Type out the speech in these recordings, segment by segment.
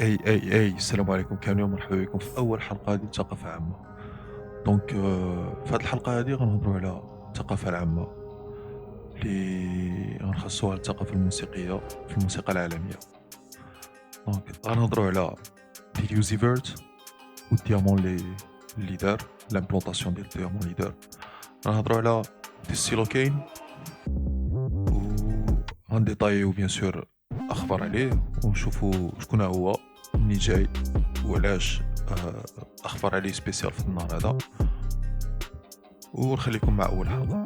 اي السلام عليكم كاملين ومرحبا بكم في اول حلقه ديال الثقافه العامه. دونك في هذه الحلقه هذه غنهضروا على الثقافه العامه اللي غنخصوها على الثقافه الموسيقيه في الموسيقى العالميه. دونك غنهضروا على اليوزيفرت والديامون اللي دار لامبلونطاسيون ديال الديامون اللي دار. غنهضروا على السيلوكاين وغنديطايو بيان سور اخبار عليه ونشوفوا شكون هو مني جاي وعلاش. اخبار عليه سبيسيال في النهار هذا ونخليكم مع اول حلقه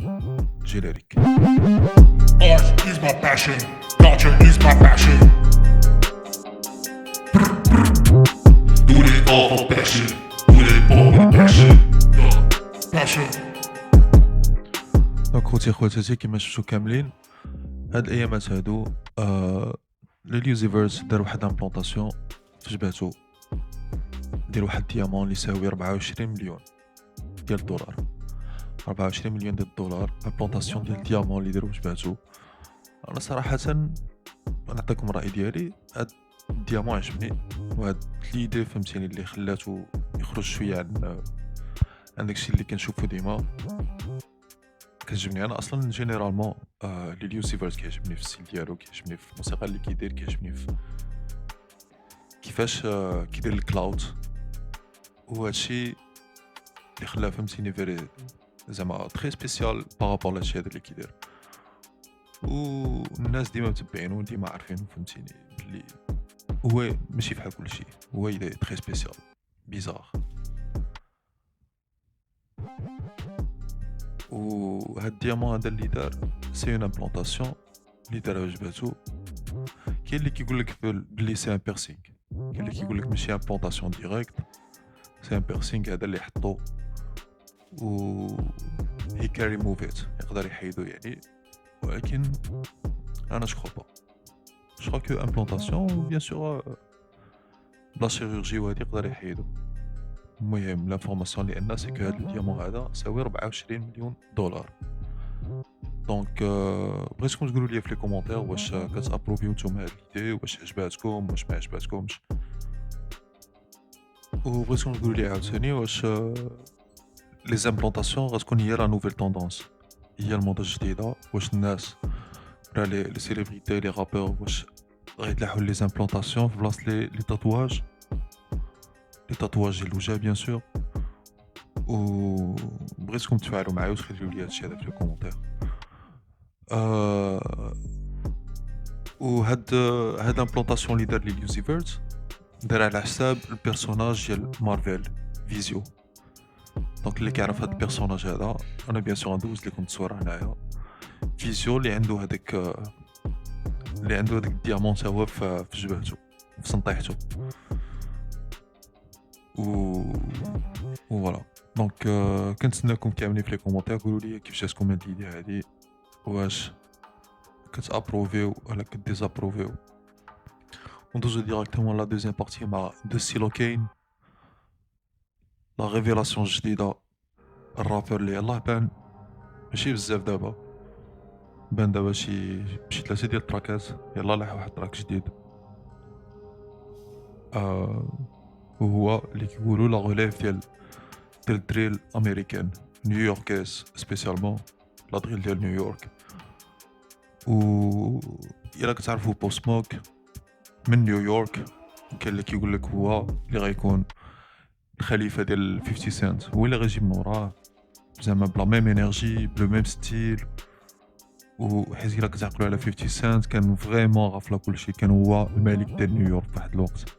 جينيريك. Art is my passion, culture is my passion. Do it all for passion, do it all with passion. Passion. دونك خوتي خواتاتي كيما شفتوا كاملين هاد الايامات هادو اليوزيفرس دار واحد امبلونطاسيون في جبهتو ديال واحد الديامون اللي يساوي 24 مليون ديال الدولار. 24 مليون ديال الدولار امبلونطاسيون ديال الديامون اللي دارو في جبهتو. انا صراحه نعطيكم الراي ديالي، هاد الديامون عجبني وهاد ليدي فهمتيني اللي خلاتو يخرج شويه عن داكشي اللي كنشوفو ديما كتعجبني. انا اصلا جينيرالمون لي ليوسيفرز كيعجبني في الستيل ديالو، كيعجبني في الموسيقى اللي كيدير، كيعجبني في كيفاش كيدير الكلاود، وهادشي اللي خلاه فهمتيني فيري زعما تري سبيسيال بارابور لهادشي هذا اللي كيدير. والناس ديما متبعينو ديما عارفينو فهمتيني بلي هو ماشي بحال كلشي، هو تري سبيسيال بيزار. وهاد الديامون هذا اللي دار سي اون امبلونطاسيون اللي دارها جباتو. كاين اللي كيقول لك بلي سي ان بيرسينغ، كاين اللي كيقول لك ماشي امبلونطاسيون ديريكت، سي ان بيرسينغ هذا اللي حطو و هي كان ريموفيت يقدر يحيدو يعني. ولكن انا جو كو امبلونطاسيون بيان سور بلا شيروجي وهادي يقدر يحيدو. المهم لافورماسيون اللي عندنا سي كو هاد الديامون هذا ساوي 24 مليون دولار. دونك بغيتكم تقولوا لي في لي كومونتير واش كتابروفيو نتوما هاد ليدي، واش عجباتكم واش ما عجباتكمش، وبغيتكم تقولوا لي عاوتاني واش لي زامبلونطاسيون غتكون هي لا نوفيل طوندونس، هي الموضه الجديده. واش الناس ولا لي سيليبريتي لي رابور واش غيتلاحوا لي زامبلونطاسيون في بلاصه لي تاتواج، لي تاتواج ديال الوجه بيان سور. و بغيتكم تفاعلوا معايا وتخليو لي هادشي هذا في لي كومونتير. وهاد امبلونطاسيون اللي دار لي ليوزيفرت دار على حساب البيرسوناج ديال مارفل فيزيو. دونك اللي كيعرف هاد البيرسوناج هذا، انا بيان سور غندوز لكم الصوره هنايا. فيزيو اللي عنده هذاك الديامون تا هو في جبهته في سنطيحته. و فوالا دونك كنتسناكم كاملين في لي كومونتير قولوا لي كيفاش جاتكم هاد ليدي هادي، واش كتابروفيو ولا كديزابروفيو. وندوزو ديراكتومون لا دوزيام بارتي مع دو سيلوكاين، لا ريفيلاسيون جديده. الرابور اللي يلاه بان ماشي بزاف دابا، بان دابا شي 3 ديال التراكات، يلا لاح واحد تراك جديد. وهو اللي كيقولوا لا غوليف ديال الدريل امريكان نيويوركيز سبيسيالمون، لا دريل ديال نيويورك. و الا كتعرفوا بوب سموك من نيويورك، كاين اللي كيقول لك هو اللي غيكون الخليفه ديال 50 سنت، هو اللي غيجي من وراه زعما بلا ميم انرجي بلو ميم ستيل. وحيت الا كتعقلوا على 50 سنت كان فريمون غافله كلشي، كان هو الملك ديال نيويورك في واحد الوقت.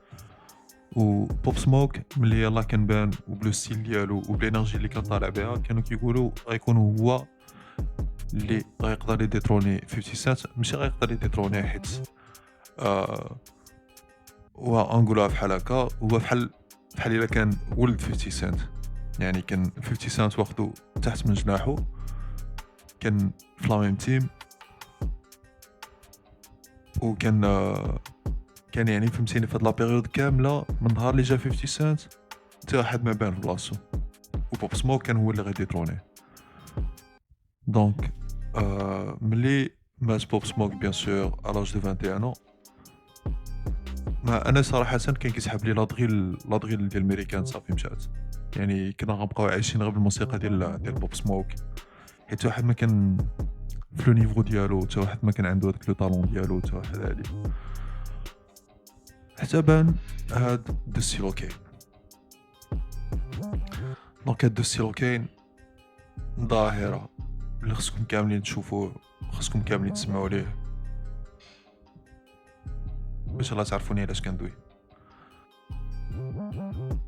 وبوب سموك ملي يلاه كان بان وبلو ستيل ديالو وبالانرجي اللي كان طالع بها، كانوا كيقولوا غيكون هو اللي غيقدر يديتروني 50 سنت. ماشي غيقدر يديتروني حيت ونقولها بحال هكا، هو بحال الا كان ولد 50 سنت، يعني كان 50 سنت واخدو تحت من جناحو، كان في لا ميم تيم، وكان كان يعني فهمتيني في هاد لا بيريود كامله من نهار اللي جا 50 سنت حتى واحد ما بان في بلاصتو، وبوب سموك كان هو اللي غيديتروني. دونك ملي مات بوب سموك بيان سور على لاج دو 21 ans، ما انا صراحه كان كيسحب لي لا دغيل ديال الميريكان صافي مشات. يعني كنا غنبقاو عايشين غير بالموسيقى ديال بوب سموك، حيت واحد ما كان في لو نيفو ديالو، حتى واحد ما كان عنده هذاك لو طالون ديالو، حتى واحد هادي. حتى بان هاد دو ستيلو كاين. دونك هاد دو ستيلو كاين ظاهرة اللي خصكم كاملين تشوفوه، خصكم كاملين تسمعوا ليه باش الله تعرفوني علاش كندوي.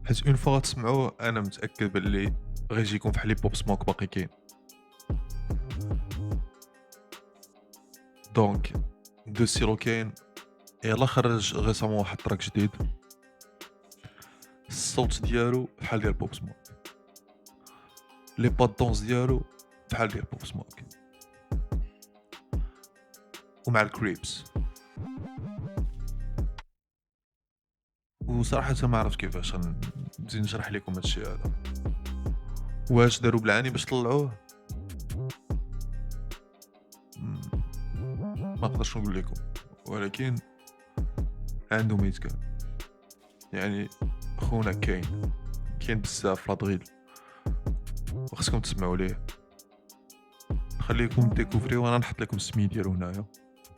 حيت اون فوا تسمعوه انا متاكد باللي غيجيكم فحال بوب سموك باقي كاين. دونك دو ستيلو كاين يلا خرج ريسامون واحد تراك جديد، الصوت ديالو بحال ديال بوب سموك، لي بادونس ديالو بحال ديال بوب سموك، ومع الكريبس. وصراحة ما عرفت كيفاش غنزيد نشرح لكم هادشي هذا، واش داروا بالعاني باش طلعوه ما نقدرش نقول لكم، ولكن عندهم يتكال. يعني خونا كاين بزاف لادغيل وخصكم تسمعوا ليه. نخليكم ديكوفريو، وانا نحط لكم السمي ديالو هنايا،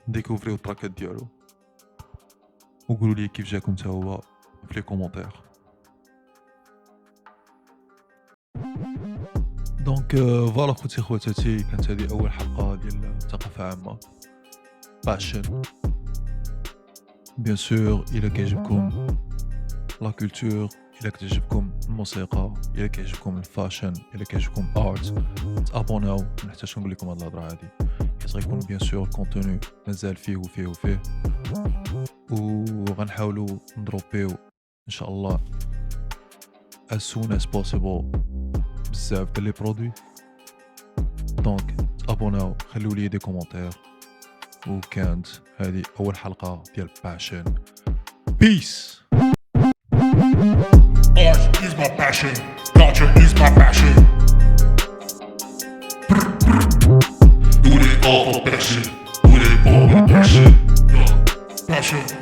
ديكوفريو التراكات ديالو وقولوا لي كيف جاكم حتى هو في لي كومونتير. دونك فوالا خوتي خواتاتي، كانت هذه اول حلقه ديال ثقافه عامه باشن. بيان سور الا كيعجبكم لا كولتور، الا كتعجبكم الموسيقى، الا كيعجبكم الفاشن، الا كيعجبكم ارت، تابوناو. ما نحتاجش نقول لكم هاد الهضره هادي، حيت غيكون بيان سور الكونتوني مازال فيه وغنحاولوا ندروبيو ان شاء الله as soon as possible بزاف ديال لي برودوي. دونك تابوناو، خليو لي دي كومونتير. وكانت هذه اول حلقه ديال باشن. بيس. Art is my passion, culture is my passion. Do it all for passion, do it all with passion. Passion.